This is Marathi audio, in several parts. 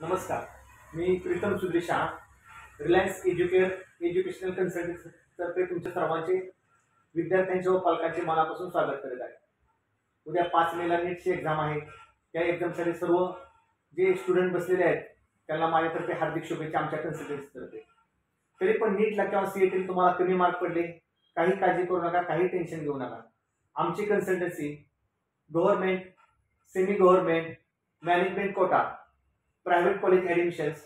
नमस्कार. मी प्रीतम सुधीर शहा, रिलायन्स एज्युकेशनल कन्सल्टन्सी तर्फे तुमच्या सर्वांचे विद्यार्थ्यांचे व पालकांचे मनापासून स्वागत करीत आहे. उद्या 5 मेला नीटची एक्झाम आहे. त्या एक्झामसाठी सर्व जे स्टुडंट बसलेले आहेत त्यांना माझ्यातर्फे हार्दिक शुभेच्छा आमच्या कन्सल्टन्सीतर्फे. तरी पण नीटला किंवा सीईटीला तुम्हाला कमी मार्क पडले, काही काळजी करू नका, काही टेन्शन घेऊ नका. आमची consultancy government, semi government, management quota, private college admissions,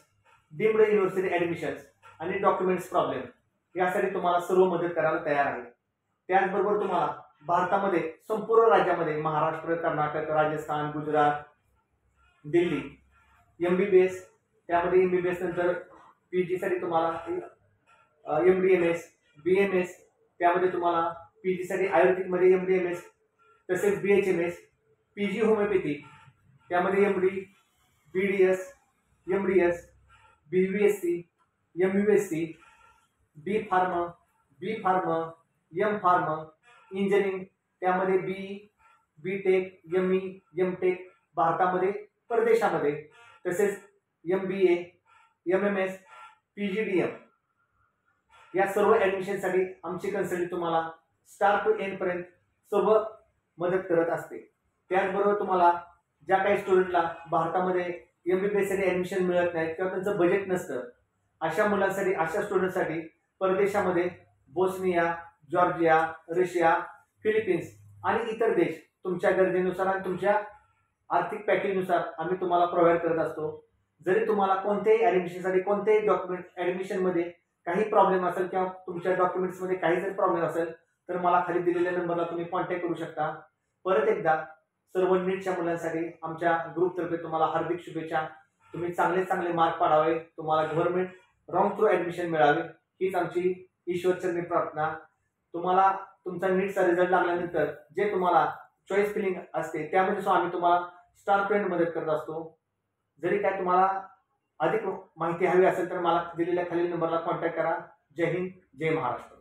deemed university admissions आणि डॉक्युमेंट्स प्रॉब्लेम यासाठी तुम्हाला सर्व मदत करायला तयार आहे. त्याचबरोबर तुम्हाला भारतामध्ये संपूर्ण राज्यामध्ये महाराष्ट्र, कर्नाटक, राजस्थान, गुजरात, दिल्ली MBBS, त्यामध्ये MBBS नंतर PGसाठी तुम्हाला MDMS, BMS, त्यामध्ये तुम्हाला PGसाठी आयुर्वेदिकमध्ये MDMS, तसेच BHMS, PG होमिओपॅथी, त्यामध्ये MD, BDS, MDS, BVSC, MUSC, B pharm, M pharm, engineering, त्यामध्ये BTech, ME, MTech भारतामध्ये, परदेशामध्ये, तसेच MBA, MMS, PGDM या सर्व ॲडमिशनसाठी आमची कन्सल्टन्सी तुम्हाला स्टार्ट टू एंड पर्यंत सर्व मदत करत असते. त्याचबरोबर तुम्हाला ज्या काही स्टुडंटला भारतामध्ये MBBS साठी ॲडमिशन मिळत नाही किंवा त्यांचं बजेट नसतं, अशा मुलांसाठी, अशा स्टुडंटसाठी परदेशामध्ये बोस्निया, जॉर्जिया, रशिया, फिलिपिन्स आणि इतर देश तुमच्या गरजेनुसार आणि तुमच्या आर्थिक पॅकेजनुसार आम्ही तुम्हाला प्रोव्हाइड करत असतो. जरी तुम्हाला कोणत्याही ॲडमिशनसाठी, कोणत्याही डॉक्युमेंट ॲडमिशनमध्ये काही प्रॉब्लेम असेल किंवा तुमच्या डॉक्युमेंट्समध्ये काही जर प्रॉब्लेम असेल तर मला खाली दिलेल्या नंबरला तुम्ही कॉन्टॅक्ट करू शकता. परत एकदा सर्व नीटच्या मुलांसाठी आमच्या ग्रुपतर्फे तुम्हाला हार्दिक शुभेच्छा. तुम्ही चांगले मार्क पाडावे, तुम्हाला गव्हर्नमेंट रॉंग थ्रू ॲडमिशन मिळावे हीच आमची ईश्वरचरणी प्रार्थना. तुम्हाला तुमचा नीटचा रिझल्ट लागल्यानंतर जे तुम्हाला चॉईस फिलिंग असते त्यामध्ये सुद्धा आम्ही तुम्हाला स्टार फ्रेंड मदत करत असतो. जरी काय तुम्हाला अधिक माहिती हवी असेल तर मला दिलेल्या खालील नंबरला कॉन्टॅक्ट करा. जय हिंद, जय महाराष्ट्र.